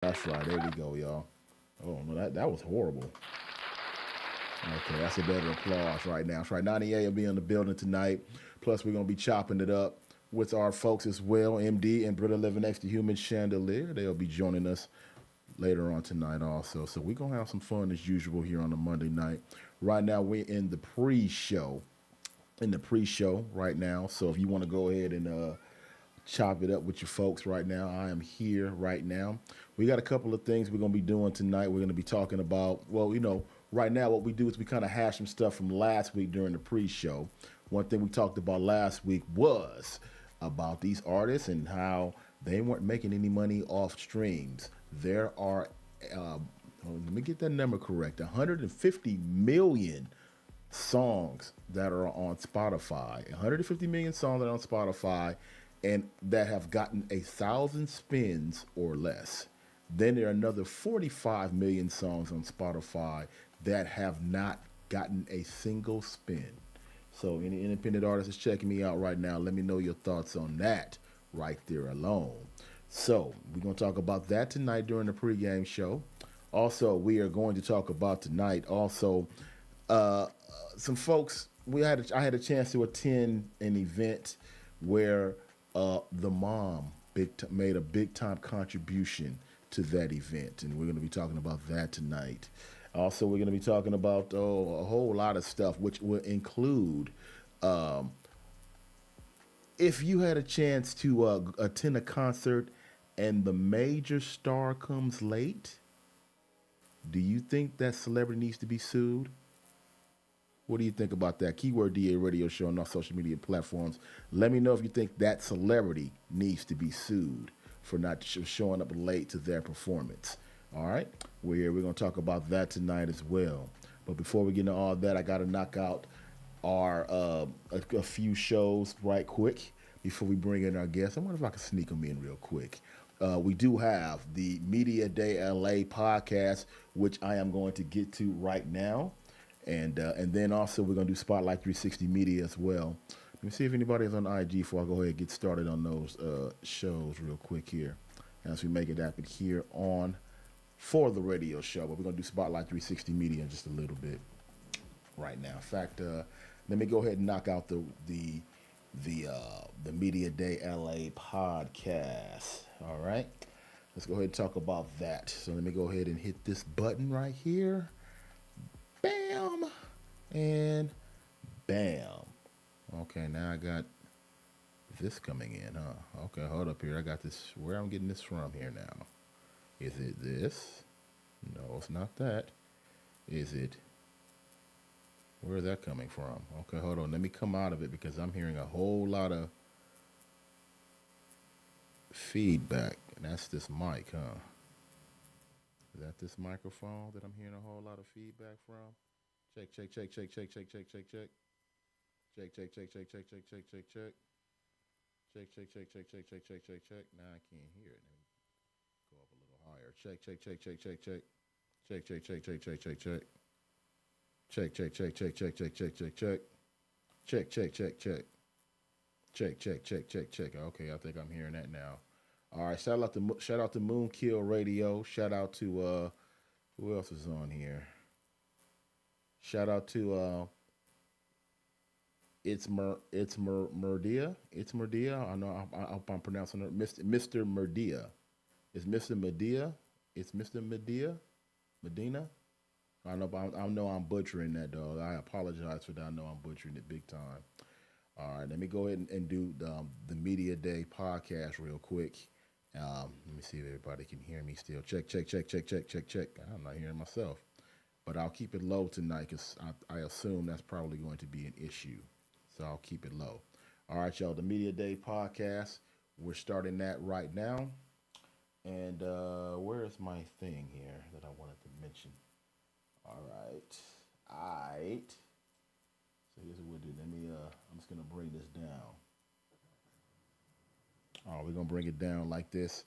That's right. There we go, y'all. Oh no, that was horrible. Okay, that's a better applause right now. That's right. 98 will be in the building tonight. Plus, we're gonna be chopping it up with our folks as well. MD and Britta living next to Human Chandelier. They'll be joining us later on tonight also. So we're gonna have some fun as usual here on a Monday night. Right now, we're in the pre-show. In the pre-show right now. So if you want to go ahead and chop it up with your folks right now. I am here right now. We got a couple of things we're going to be doing tonight. We're going to be talking about, well, right now what we do is we kind of hash some stuff from last week during the pre show. One thing we talked about last week was about these artists and how they weren't making any money off streams. There are, let me get that number correct, 150 million songs that are on Spotify. 150 million songs that are on Spotify and that have gotten 1,000 spins or less. Then there are another 45 million songs on Spotify that have not gotten a single spin. So any independent artist is checking me out right now. Let me know your thoughts on that right there alone. So we're going to talk about that tonight during the pregame show. Also, we are going to talk about tonight also uh, some folks. I had a chance to attend an event where the mom made a big time contribution to that event, and we're going to be talking about that tonight. Also, we're going to be talking about a whole lot of stuff, which will include um, if you had a chance to attend a concert and the major star comes late, do you think that celebrity needs to be sued? What do you think about that? Keyword DA radio show on our social media platforms. Let me know if you think that celebrity needs to be sued for not showing up late to their performance. All right? We're going to talk about that tonight as well. But before we get into all that, I got to knock out our a few shows right quick before we bring in our guests. I wonder if I can sneak them in real quick. We do have the Media Day LA podcast, which I am going to get to right now. And then also we're gonna do Spotlight 360 Media as well. Let me see if anybody's on IG before I go ahead and get started on those shows real quick here, as we make it happen here on for the radio show. But we're gonna do Spotlight 360 Media in just a little bit right now. In fact, let me go ahead and knock out the Media Day LA podcast. All right, let's go ahead and talk about that. So let me go ahead and hit this button right here. Bam! And bam. Okay, now I got this coming in, huh? Okay, hold up here. I got this. Where I'm getting this from here now? Is it this? No, it's not that. Is it? Where is that coming from? Okay, hold on. Let me come out of it because I'm hearing a whole lot of feedback. And that's this mic, huh? Is that this microphone that I'm hearing a whole lot of feedback from? Check, check, check, check, check, check, check, check, check. Check, check, check, check, check, check, check, check, check. Check, check, check, check, check, check, check, check, check. Now I can't hear it. Let me go up a little higher. Check, check, check, check, check, check. Check, check, check, check, check, check, check. Check, check, check, check, check, check, check, check, check. Check, check, check, check. Check, check, check, check, check. Okay, I think I'm hearing that now. All right, shout out to Moonkill Radio. Shout out to who else is on here? Shout out to Murdia. It's Murdia. I know I hope I'm pronouncing it. Mr. Murdia. It's Mr. Medea. It's Mr. Medea. Medina. I know I'm butchering that, dog. I apologize for that. I know I'm butchering it big time. All right, let me go ahead and do the Media Day podcast real quick. Let me see if everybody can hear me still. Check, check, check, check, check, check, check. I'm not hearing myself. But I'll keep it low tonight because I assume that's probably going to be an issue. So I'll keep it low. All right, y'all. The Media Day podcast. We're starting that right now. And where is my thing here that I wanted to mention? All right. All right. So here's what we'll do. I'm just going to bring this down. All right, we're going to bring it down like this.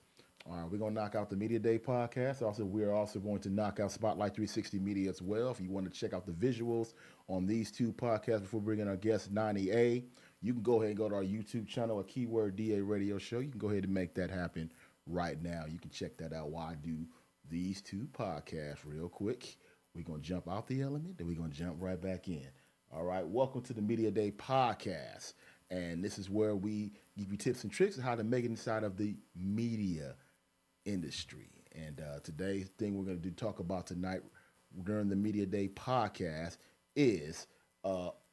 All right, we're going to knock out the Media Day podcast. Also, we're also going to knock out Spotlight 360 Media as well. If you want to check out the visuals on these two podcasts before bringing our guest, 90A, you can go ahead and go to our YouTube channel, a Keyword DA Radio Show. You can go ahead and make that happen right now. You can check that out while I do these two podcasts real quick. We're going to jump out the element, then we're going to jump right back in. All right, welcome to the Media Day podcast. And this is where we give you tips and tricks on how to make it inside of the media industry. And today's thing we're going to talk about tonight during the Media Day podcast is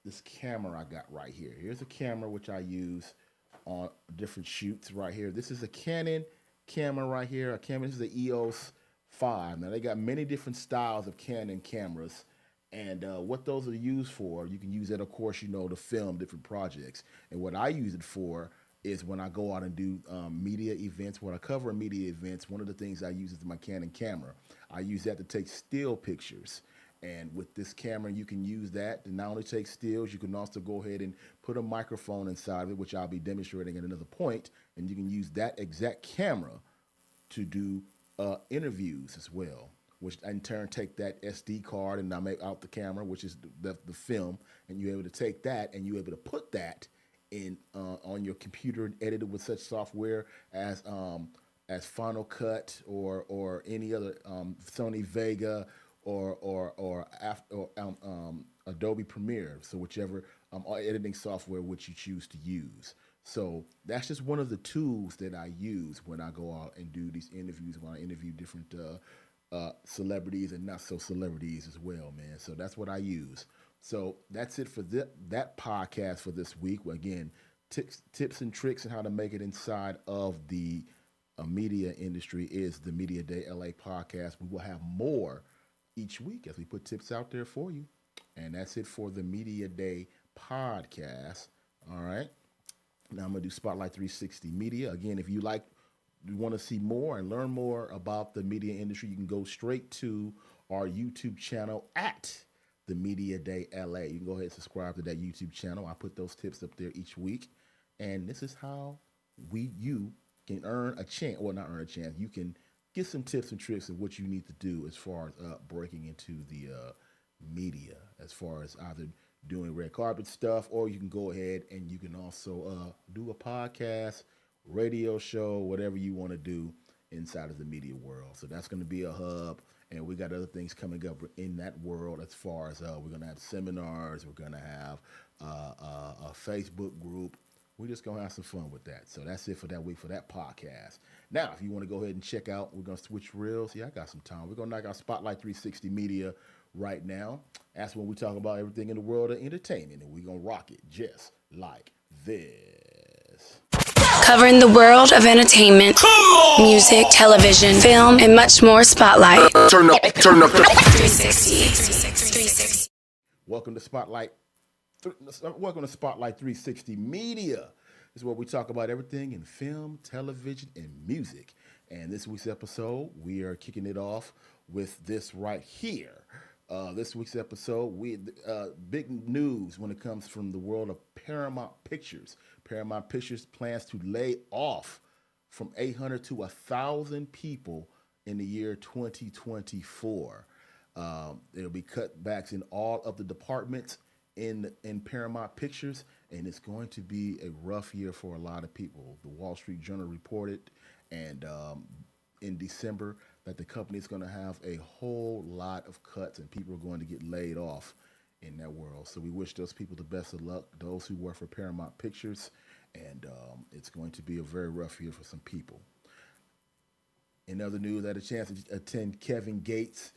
this camera I got right here. Here's a camera which I use on different shoots right here. This is a Canon camera right here. This is the EOS 5. Now, they got many different styles of Canon cameras. And what those are used for, you can use that, of course, to film different projects. And what I use it for is when I go out and do media events, when I cover media events, one of the things I use is my Canon camera. I use that to take still pictures. And with this camera, you can use that to not only take stills, you can also go ahead and put a microphone inside of it, which I'll be demonstrating at another point. And you can use that exact camera to do interviews as well, which in turn take that SD card and I make out the camera, which is the film, and you're able to take that and you're able to put that in on your computer and edit it with such software as Final Cut or any other Sony Vega or Adobe Premiere. So whichever editing software which you choose to use. So that's just one of the tools that I use when I go out and do these interviews, when I interview different celebrities and not so celebrities as well, man. So that's what I use. So that's it for that podcast for this week. Again, tips and tricks on how to make it inside of the media industry is the Media Day LA podcast. We will have more each week as we put tips out there for you. And that's it for the Media Day podcast. All right. Now I'm going to do Spotlight 360 Media. Again, if you want to see more and learn more about the media industry, you can go straight to our YouTube channel at the Media Day LA. You can go ahead and subscribe to that YouTube channel. I put those tips up there each week. And this is how you can earn a chance. Well, not earn a chance. You can get some tips and tricks of what you need to do as far as breaking into the media, as far as either doing red carpet stuff, or you can go ahead and you can also do a podcast, radio show, whatever you want to do inside of the media world. So that's going to be a hub, and we got other things coming up in that world as far as we're going to have seminars, we're going to have a Facebook group. We're just going to have some fun with that. So that's it for that week for that podcast. Now, if you want to go ahead and check out, we're going to switch reels. Yeah, I got some time. We're going to knock out Spotlight 360 Media right now. That's when we talk about everything in the world of entertainment, and we're going to rock it just like this. Covering the world of entertainment, music, television, film, and much more. Spotlight. Turn up. 360. Welcome to Spotlight 360 Media. This is where we talk about everything in film, television, and music. And this week's episode, we are kicking it off with this right here. This week's episode, big news when it comes from the world of Paramount Pictures. Paramount Pictures plans to lay off from 800 to 1,000 people in the year 2024. There'll be cutbacks in all of the departments in Paramount Pictures, and it's going to be a rough year for a lot of people. The Wall Street Journal reported, and in December, that the company is going to have a whole lot of cuts, and people are going to get laid off in that world. So we wish those people the best of luck, those who work for Paramount Pictures, and it's going to be a very rough year for some people. In other news, I had a chance to attend Kevin Gates'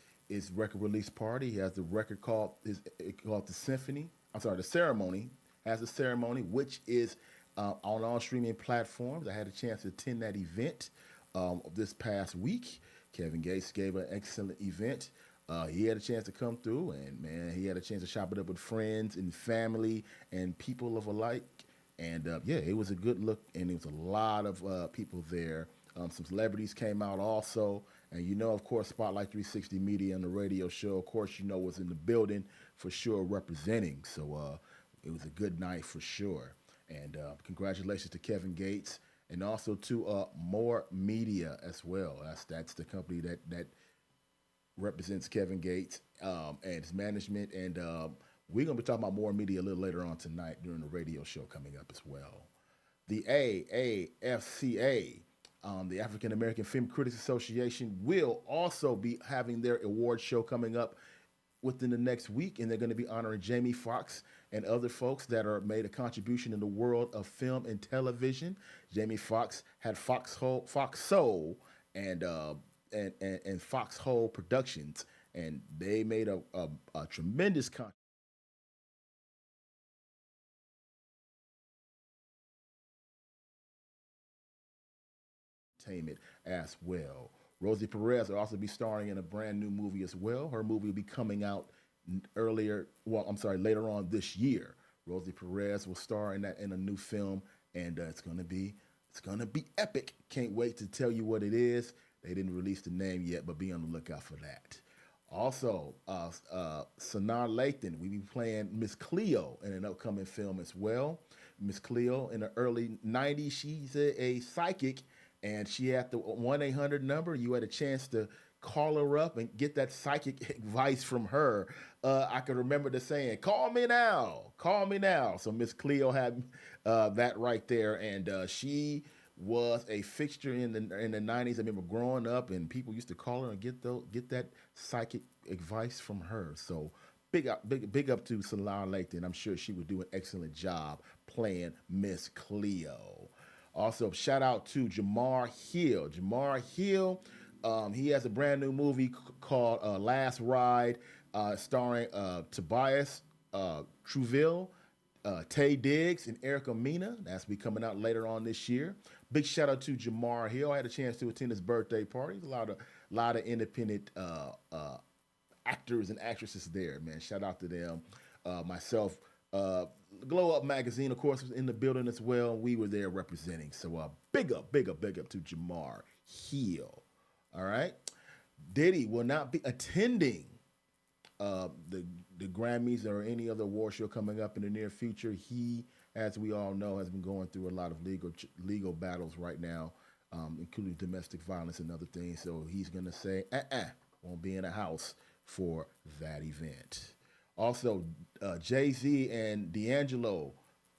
record release party. He has the record called the Symphony. The Ceremony. Has a ceremony, which is on all streaming platforms. I had a chance to attend that event this past week. Kevin Gates gave an excellent event. He had a chance to come through, and man, he had a chance to shop it up with friends and family and people of alike. And it was a good look, and there was a lot of people there. Some celebrities came out also, and of course, Spotlight 360 Media and the radio show, of course, was in the building for sure representing. So it was a good night for sure. And congratulations to Kevin Gates, and also to More Media as well. That's the company that represents Kevin Gates and his management. And we're going to be talking about More Media a little later on tonight during the radio show coming up as well. The AAFCA The African American Film Critics Association will also be having their award show coming up within the next week, and they're going to be honoring Jamie Foxx and other folks that are made a contribution in the world of film and television. Jamie Foxx had Foxhole and Foxhole Productions, and they made a tremendous contribution as well. Rosie Perez will also be starring in a brand new movie as well. Her movie will be coming out later on this year. Rosie Perez will star in a new film, and it's gonna be epic. Can't wait to tell you what it is. They didn't release the name yet, but be on the lookout for that. Also, Sanaa Lathan, we be playing Miss Cleo in an upcoming film as well. Miss Cleo in the early 90s, she's a psychic, and she had the 1-800 number. You had a chance to call her up and get that psychic advice from her. I can remember the saying, call me now. So Miss Cleo had that right there, and she was a fixture in the 90s. I remember growing up, and people used to call her and get that psychic advice from her. So big up to Sanaa Lathan. I'm sure she would do an excellent job playing Miss Cleo. Also, shout out to Jamar Hill. He has a brand new movie called Last Ride, starring Tobias Truville, Tay Diggs, and Erica Mena. That's be coming out later on this year. Big shout out to Jamar Hill. I had a chance to attend his birthday party. A lot of independent actors and actresses there, man. Shout out to them. Myself, Glow Up Magazine, of course, was in the building as well. We were there representing. So big up to Jamar Hill. All right. Diddy will not be attending the Grammys or any other award show coming up in the near future. He, as we all know, has been going through a lot of legal battles right now, including domestic violence and other things. So he's going to say, won't be in a house for that event. Also, Jay-Z and D'Angelo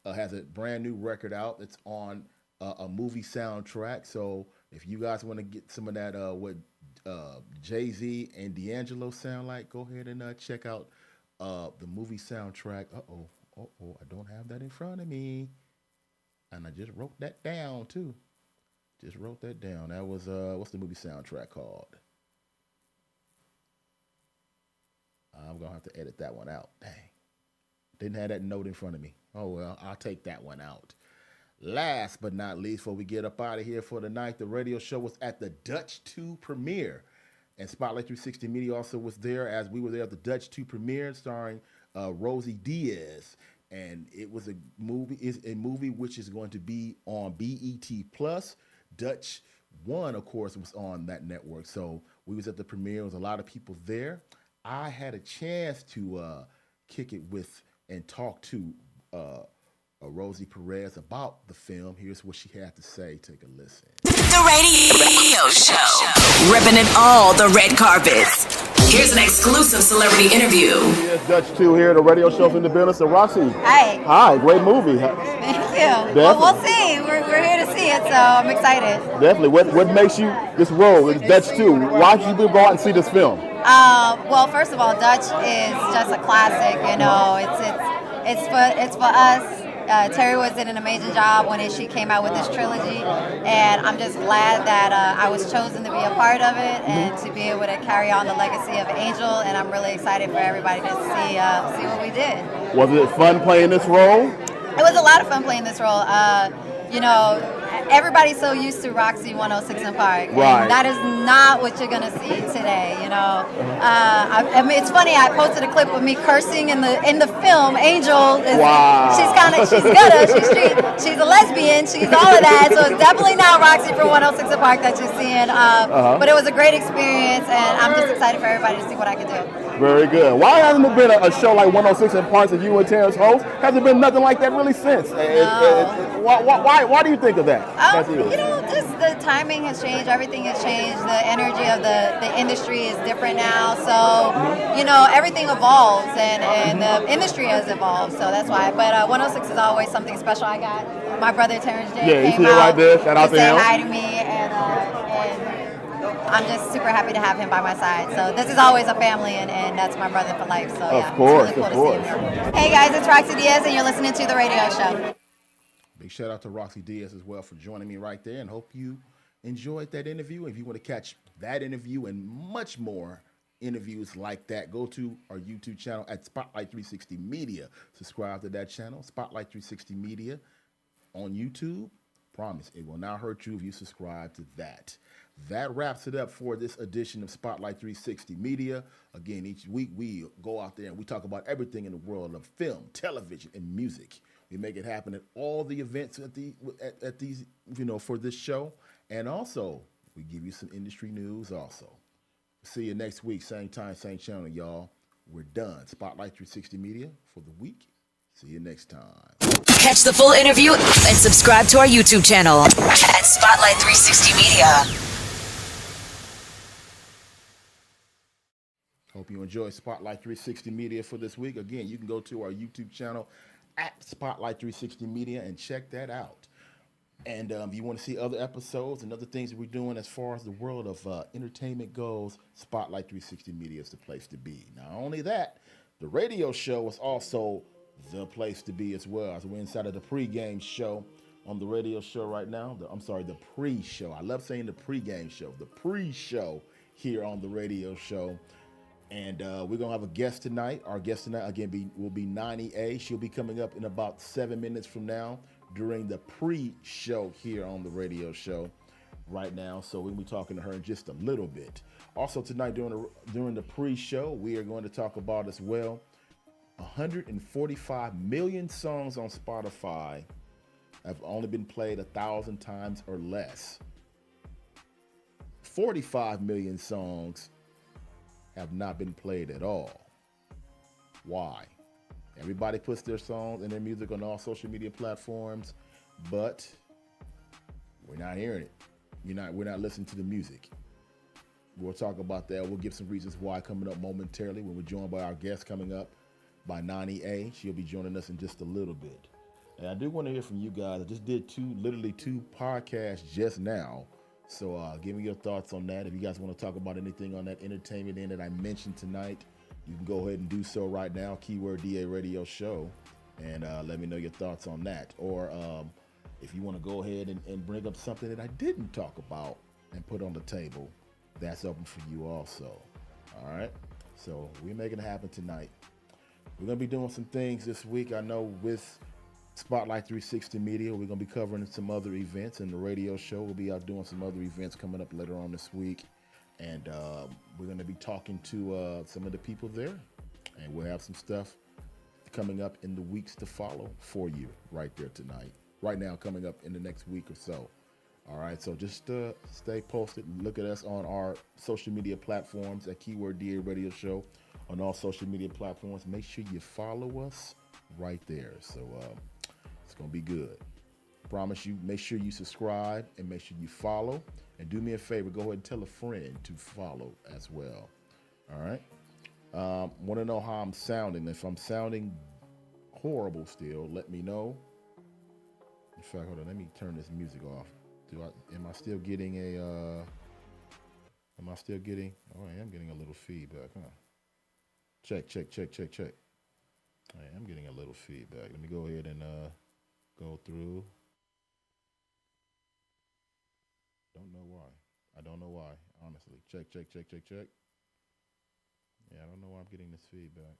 has a brand new record out. It's on a movie soundtrack. So if you guys want to get some of that, what Jay-Z and D'Angelo sound like, go ahead and check out the movie soundtrack. I don't have that in front of me. And I just wrote that down, too. That was, what's the movie soundtrack called? I'm going to have to edit that one out. Dang. Didn't have that note in front of me. Oh, well, I'll take that one out. Last but not least, before we get up out of here for the night, the radio show was at the Dutch 2 premiere. And Spotlight 360 Media also was there, as we were there at the Dutch 2 premiere, starring Rosie Diaz. And it was a movie which is going to be on BET Plus. Dutch 1, of course, was on that network. So we was at the premiere. There was a lot of people there. I had a chance to kick it with and talk to Rosie Perez about the film. Here's what she had to say. Take a listen. The radio show. Ripping it all the red carpets. Here's an exclusive celebrity interview. Yes, Dutch 2 here, the radio show's in the building. So Roxy. Hi, great movie. Thank you. Well, we'll see. We're here to see it, so I'm excited. Definitely. What makes you this role? It's Dutch 2. Why should you go out and see this film? Well, first of all, Dutch is just a classic. You know, it's for us. Terry Woods did an amazing job when she came out with this trilogy, and I'm just glad that I was chosen to be a part of it and to be able to carry on the legacy of Angel. And I'm really excited for everybody to see what we did. Was it fun playing this role? It was a lot of fun playing this role. You know, everybody's so used to Roxy 106 in Park. Right. That is not what you're gonna see today. You know, I mean, it's funny. I posted a clip of me cursing in the film. Angel is she's good. She's a lesbian. She's all of that. So it's definitely not Roxy from 106 in Park that you're seeing. But it was a great experience, and I'm just excited for everybody to see what I can do. Very good. Why hasn't there been a show like 106 in Park that you and Terrence host? Hasn't been nothing like that really since. No. Why do you think of that? You know, just the timing has changed. Everything has changed. The energy of the industry is different now. So, you know, everything evolves, and the industry has evolved. So that's why. But 106 is always something special. I got my brother Terrence J. Yeah, you came see it out. right there. Shout out to he him. said hi to me, and I'm just super happy to have him by my side. So this is always a family, and that's my brother for life. So yeah, course, it's really of cool to course. see him. Hey guys, it's Roxy Diaz, and you're listening to The Radio Show. Big shout out to Roxy Diaz as well for joining me right there, and hope you enjoyed that interview. If you want to catch that interview and much more interviews like that, go to our YouTube channel at Spotlight 360 Media. Subscribe to that channel, Spotlight 360 Media on YouTube. Promise, it will not hurt you if you subscribe to that. That wraps it up for this edition of Spotlight 360 Media. Again, each week we go out there and we talk about everything in the world of film, television, and music. We make it happen at all the events at these, you know, for this show. And also, we give you some industry news also. See you next week, same time, same channel, y'all. We're done. Spotlight 360 Media for the week. See you next time. Catch the full interview and subscribe to our YouTube channel at Spotlight 360 Media. Hope you enjoy Spotlight 360 Media for this week. Again, you can go to our YouTube channel at Spotlight 360 Media and check that out. And if you want to see other episodes and other things that we're doing as far as the world of entertainment goes, Spotlight 360 Media is the place to be. Not only that, the radio show is also the place to be as well. So we're inside of the pregame show on the radio show right now. The pre-show. I love saying the pregame show. The pre-show here on the radio show. And we're going to have a guest tonight. Our guest tonight, again, will be 90A. She'll be coming up in about 7 minutes from now during the pre-show here on the radio show right now. So we'll be talking to her in just a little bit. Also tonight during the pre-show, we are going to talk about as well 145 million songs on Spotify have only been played 1,000 times or less. 45 million songs have not been played at all. Why? Everybody puts their songs and their music on all social media platforms, but we're not hearing it. We're not listening to the music. We'll talk about that. We'll give some reasons why coming up momentarily when we're joined by our guest coming up by 90A. She'll be joining us in just a little bit. And I do want to hear from you guys. I just did literally two podcasts just now. So give me your thoughts on that. If you guys want to talk about anything on that entertainment end that I mentioned tonight, you can go ahead and do so right now. Keyword DA Radio Show. And let me know your thoughts on that. Or if you want to go ahead and bring up something that I didn't talk about and put on the table, that's open for you also. All right? So we're making it happen tonight. We're going to be doing some things this week. I know with Spotlight 360 Media, we're going to be covering some other events, and the radio show will be out doing some other events coming up later on this week. And we're going to be talking to some of the people there, and we'll have some stuff coming up in the weeks to follow for you right there tonight. Right now, coming up in the next week or so. All right, so just stay posted and look at us on our social media platforms at Keyword DA Radio Show on all social media platforms. Make sure you follow us right there. So it's going to be good. Promise you, make sure you subscribe and make sure you follow. And do me a favor, go ahead and tell a friend to follow as well. All right? Want to know how I'm sounding. If I'm sounding horrible still, let me know. In fact, hold on, let me turn this music off. Am I still getting oh, I am getting a little feedback, huh? Check. I am getting a little feedback. Let me go ahead and go through. I don't know why, honestly. Check. Yeah, I don't know why I'm getting this feedback.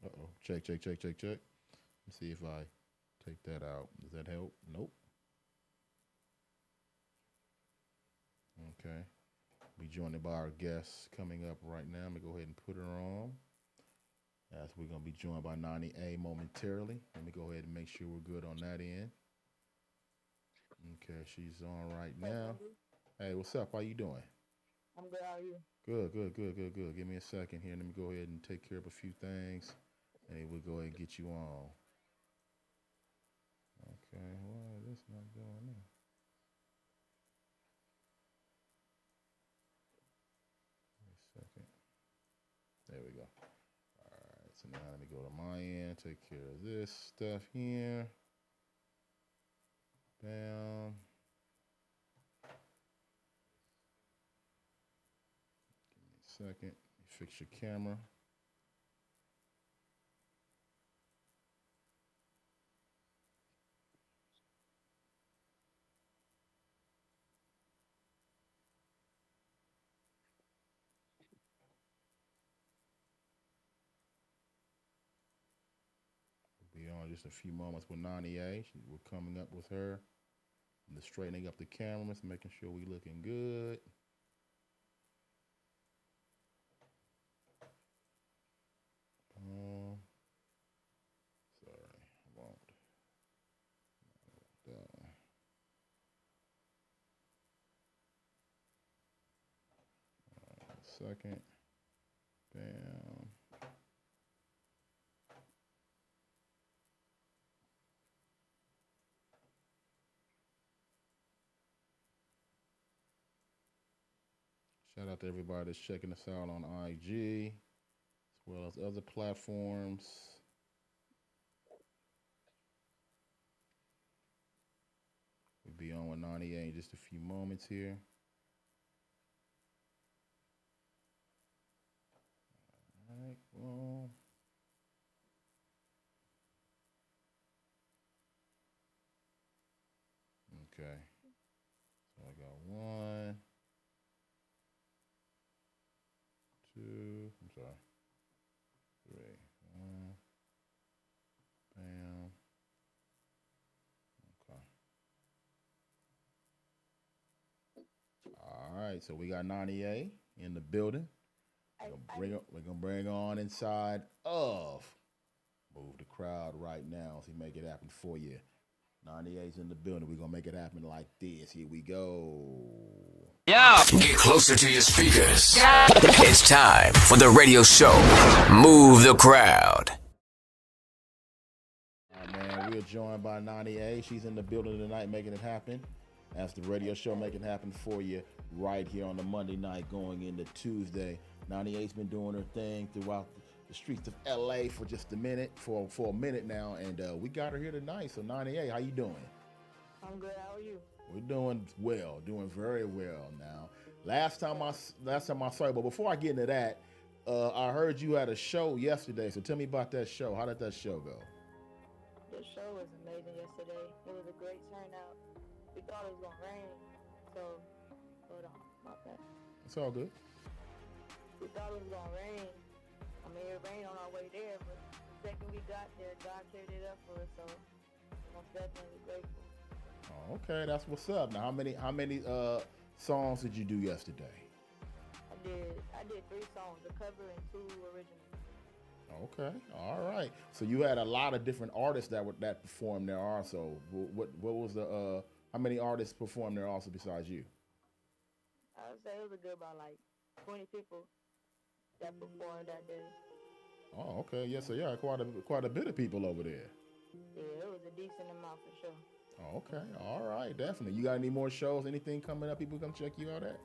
Uh-oh. Check. Let's see if I take that out. Does that help? Nope. Okay. Be joined by our guest coming up right now. I'm going to go ahead and put her on. As we're going to be joined by 90A momentarily. Let me go ahead and make sure we're good on that end. Okay, she's on right now. Hey, what's up? How you doing? I'm good. How are you? Good. Give me a second here. Let me go ahead and take care of a few things. And we'll go ahead and get you on. Okay, why is this not going in? Wait a second. There we go. All right, so now let me go to my end, take care of this stuff here. Bam. Give me a second. Fix your camera. We'll be on just a few moments with 98. We're coming up with her. And the straightening up the cameras, making sure we looking good. Sorry, I won't. That one. Second. Bam. Shout out to everybody that's checking us out on IG, as well as other platforms. We'll be on with 98 in just a few moments here. All right, well. Okay. So I got 1, 2, I'm sorry, 3, 1, bam, okay. All right, so we got 98 in the building. We're gonna bring on inside of Move the Crowd right now. So make it happen for you. 98's in the building. We're gonna make it happen like this. Here we go. Yeah. Get closer to your speakers. Yeah. It's time for the radio show. Move the Crowd. All right, man. We are joined by 98. She's in the building tonight, making it happen. That's the radio show, making it happen for you right here on the Monday night, going into Tuesday. 98's been doing her thing throughout the streets of LA for just a minute, for a minute now, and we got her here tonight. So 98, how you doing? I'm good. How are you? We're doing well, doing very well now. Last time I saw you, but before I get into that, I heard you had a show yesterday. So tell me about that show. How did that show go? The show was amazing yesterday. It was a great turnout. We thought it was gonna rain, so hold on, my bad. It's all good. We thought it was gonna rain. I mean, it rained on our way there, but the second we got there, God cleared it up for us. So I'm definitely grateful. Oh, okay, that's what's up. Now, how many songs did you do yesterday? I did 3 songs, a cover and 2 originals. Okay, all right. So you had a lot of different artists that performed there also. What was the how many artists performed there also besides you? I would say it was a good about like 20 people that performed that day. Oh, okay. Yes, so yeah, quite a bit of people over there. Yeah, it was a decent amount for sure. Oh, okay, all right, definitely. You got any more shows? Anything coming up? People come check you out at?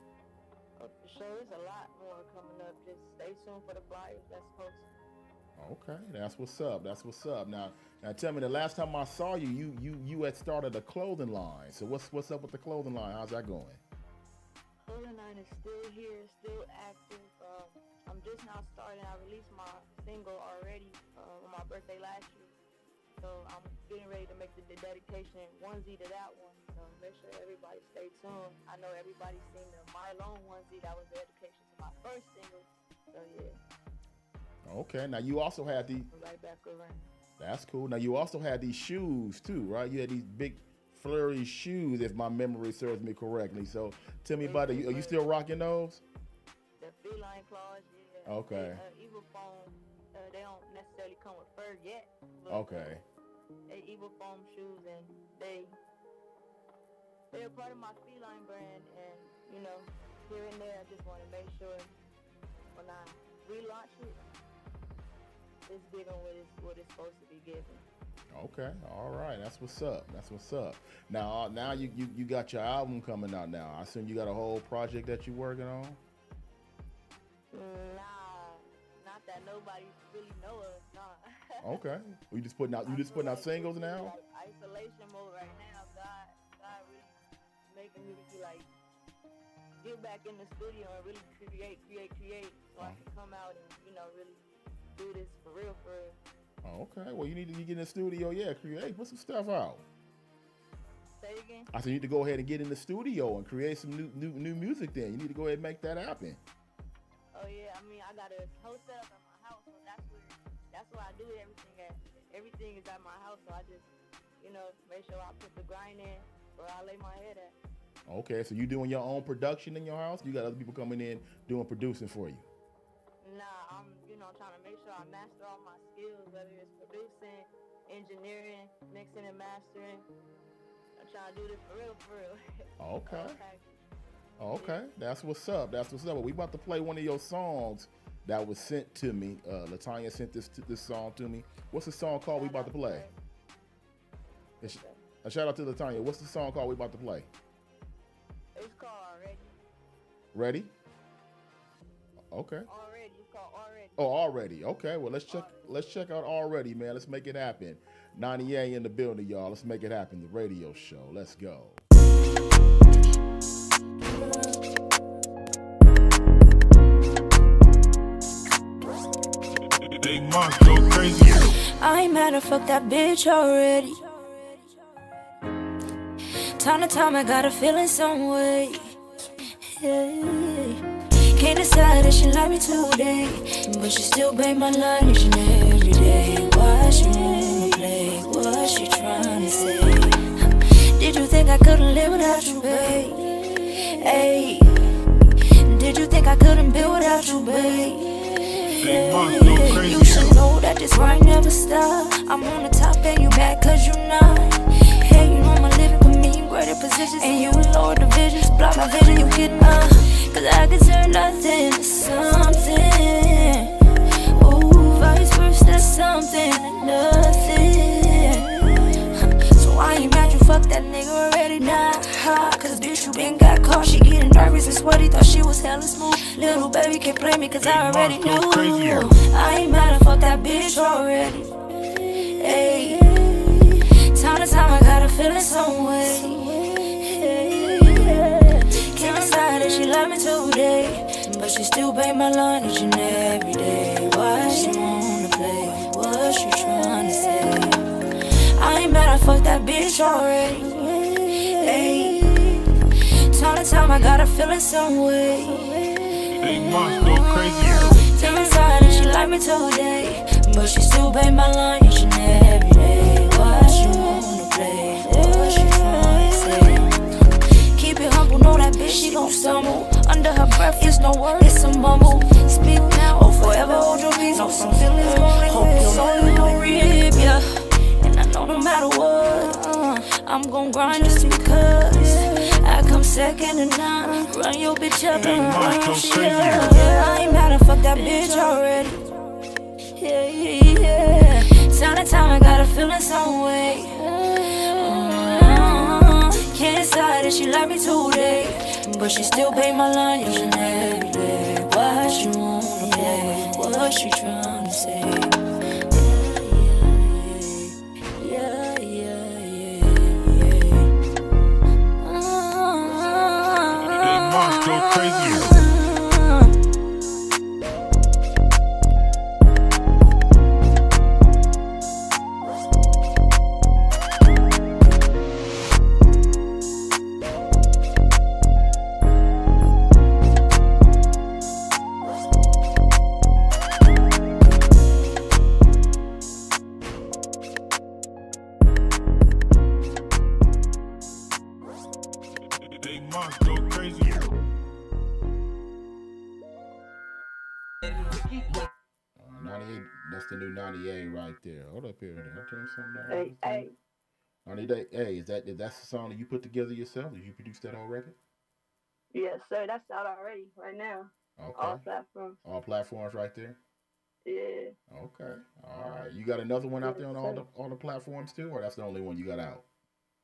Oh, for sure, there's a lot more coming up. Just stay tuned for the flyers that's posted. Okay, that's what's up. That's what's up. Now tell me, the last time I saw you, you had started a clothing line. So what's up with the clothing line? How's that going? Clothing line is still here, still active. I'm just now starting. I released my single already on my birthday last year. So I'm getting ready to make the dedication onesie to that one. So make sure everybody stay tuned. I know everybody's seen the My Lone onesie. That was the dedication to my first single. So yeah. Okay, now you also had the Right back around. That's cool. Now you also had these shoes too, right? You had these big flurry shoes, if my memory serves me correctly. So tell me about it. Are you still rocking those? The feline claws, yeah. Okay. Evil foam, they don't necessarily come with fur yet. But, Okay. they evil foam shoes, and they're part of my feline brand. And you know, here and there, I just want to make sure when I relaunch it, it's giving what it's supposed to be giving. Okay, all right, that's what's up. That's what's up. Now you got your album coming out now. I assume you got a whole project that you're working on. Nah, not that nobody really know of. Nah. Okay, you just putting out singles now. Like isolation mode right now. God really making me like get back in the studio and really create, so I can come out and really do this for real. Oh, okay, well you need to get in the studio. Yeah, create, put some stuff out. Say again. I said you need to go ahead and get in the studio and create some new music. Then you need to go ahead and make that happen. Oh yeah, I mean I got a whole setup at my house, so that's where I do everything at. Everything is at my house, so I just make sure I put the grind in where I lay my head at. Okay, so you doing your own production in your house? You got other people coming in doing producing for you? Nah, I'm trying to make sure I master all my skills, whether it's producing, engineering, mixing and mastering. I'm trying to do this for real. Okay. Okay, that's what's up. That's what's up. Well, we about to play one of your songs that was sent to me. Latanya sent this song to me. What's the song called we about to play? A shout out to Latanya. What's the song called we about to play? It's called Already. Ready? Okay. Already. It's called Already. Oh, Already. Okay. Well, let's check out Already, man. Let's make it happen. 90A in the building, y'all. Let's make it happen. The radio show. Let's go. Big Monk, go crazy. I ain't mad, I fucked that bitch already. Time to time, I got a feeling some way. Yeah. Can't decide if she like me today, but she still bang my line each and every day. Why she wanna play? What she tryna say? Did you think I couldn't live without you, babe? Hey, did you think I couldn't build without you, babe? You should know that this grind never stop. I'm on the top and you back cause you not. Hey, you know my living put me in greater positions, and you lower divisions, block my vision, you kidding, cause I can turn nothing to something. Ooh, vice versa, something to nothing. So I ain't mad you fuck that nigga already, nah. Cause bitch, you been got caught. She getting nervous and sweaty, thought she was hella smooth. Little baby can't play me cause I already knew. I ain't mad I fuck that bitch already. Hey, time to time I got a feeling some way. Can't decide if she like me today, but she still bang my line each and every day. Why she wanna play? What she tryna say? I ain't mad I fuck that bitch already. Hey, time to time I got a feeling some way. Big Monk, go crazy. Can't decide if she like me today, but she still bang my line each and every day. Why she wanna play? What she tryna say? Keep it humble, know that bitch she gon' stumble. Under her breath, it's no word, it's a mumble. Speak now or forever hold your peace. Know some feelings gon' hope your soul don't rip, yeah. And I know no matter what, I'm gon' grind just because I come second to none. Run your bitch up and run shit up. Yeah, I ain't mad I fuck that bitch already. Yeah. Time to time I got a feeling some way. Can't decide if she like me today, but she still pay my line each and every day. Why she wanna play? What she tryna say? Yeah. Big Monk, go crazy. Big Monk, go crazy. 98, that's the new 98 right there. Hold up here. Did I turn something on? Hey. 98, hey, is that's the song that you put together yourself? Did you produce that whole record? Yes, sir. That's out already right now. Okay. All platforms. All platforms right there? Yeah. Okay. All right. You got another one out there on all the platforms too, or that's the only one you got out?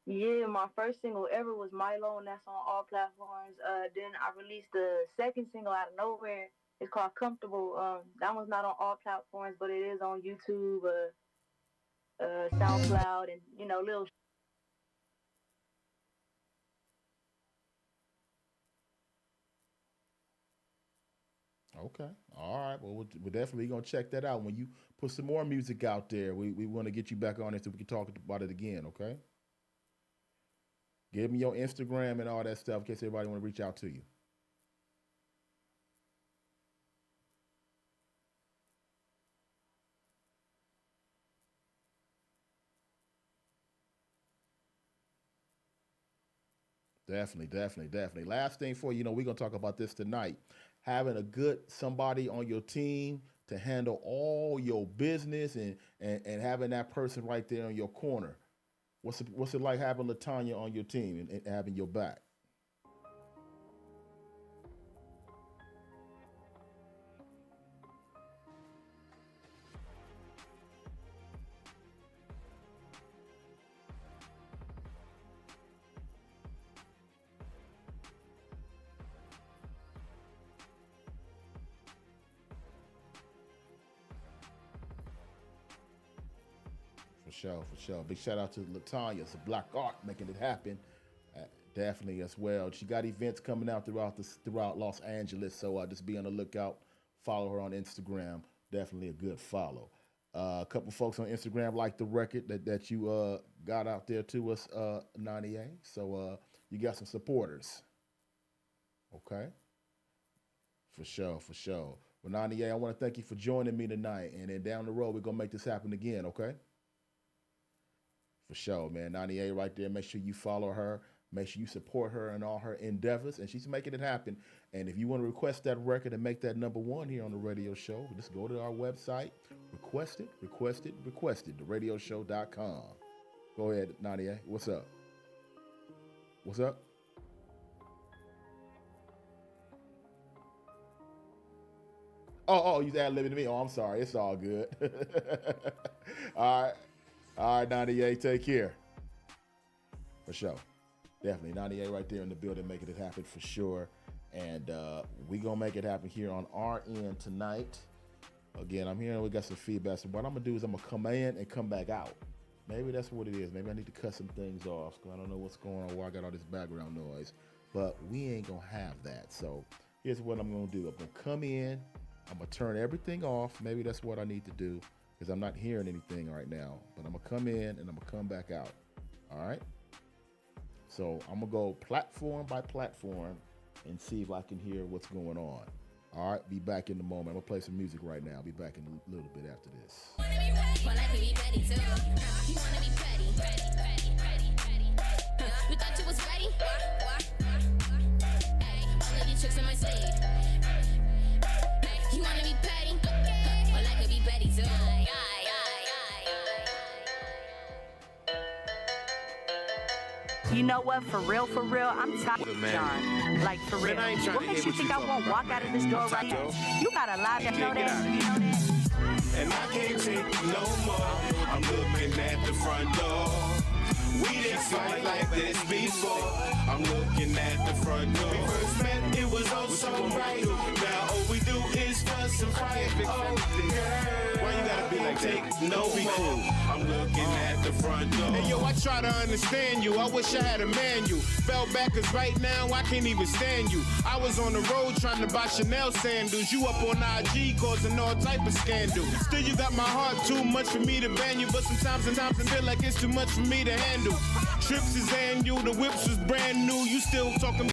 Yeah, my first single ever was Milo, and that's on all platforms. Then I released the second single out of nowhere. It's called Comfortable. That one's not on all platforms, but it is on YouTube, SoundCloud, and little. Okay. All right. Well, we're definitely going to check that out. When you put some more music out there, we want to get you back on it so we can talk about it again, okay? Give me your Instagram and all that stuff in case everybody want to reach out to you. Definitely. Last thing for you, we're going to talk about this tonight. Having a good somebody on your team to handle all your business and having that person right there in your corner. What's it like having LaTanya on your team and having your back? For sure. Big shout out to LaTanya. It's a Black Art making it happen. Definitely as well. She got events coming out throughout Los Angeles, so just be on the lookout. Follow her on Instagram. Definitely a good follow. A couple folks on Instagram like the record that you got out there to us, 98. So you got some supporters. Okay. For sure. Well, 98, I want to thank you for joining me tonight. And then down the road, we're going to make this happen again, okay? For sure, man. 98 right there. Make sure you follow her. Make sure you support her in all her endeavors. And she's making it happen. And if you want to request that record and make that #1 here on the radio show, just go to our website. Request it. theradioshow.com. Go ahead, 98. What's up? Oh, you ad-libbing to me? Oh, I'm sorry. It's all good. All right, 98, take care. For sure. Definitely, 98 right there in the building, making it happen for sure. And we going to make it happen here on our end tonight. Again, I'm hearing we got some feedback. So what I'm going to do is I'm going to come in and come back out. Maybe that's what it is. Maybe I need to cut some things off because I don't know what's going on, why I got all this background noise. But we ain't going to have that. So here's what I'm going to do. I'm going to come in. I'm going to turn everything off. Maybe that's what I need to do because I'm not hearing anything right now. But I'm going to come in and I'm going to come back out. All right? So I'm going to go platform by platform and see if I can hear what's going on. All right? Be back in a moment. I'm going to play some music right now. I'll be back in a little bit after this. You thought you was ready? All of these tricks in my sleeve. You wanna be petty? Well, I could be petty too. You know what? For real, I'm tired of John. Like, for real. What makes you think I won't walk out of this door right now? You got a lot to know that. And I can't take no more. I'm looking at the front door. We didn't fight like this before. I'm looking at the front door. We first met, it was oh so right. Now all we do is fuss and fight. Oh, girl. Why you gotta be like take no more? I'm looking at the front door. Hey yo, I try to understand you. I wish I had a manual. Fell back cause right now I can't even stand you. I was on the road trying to buy Chanel sandals. You up on IG causing all type of scandal. Still you got my heart, too much for me to ban you. But sometimes I feel like it's too much for me to handle. Trips is annual, the whips was brand new. You still talking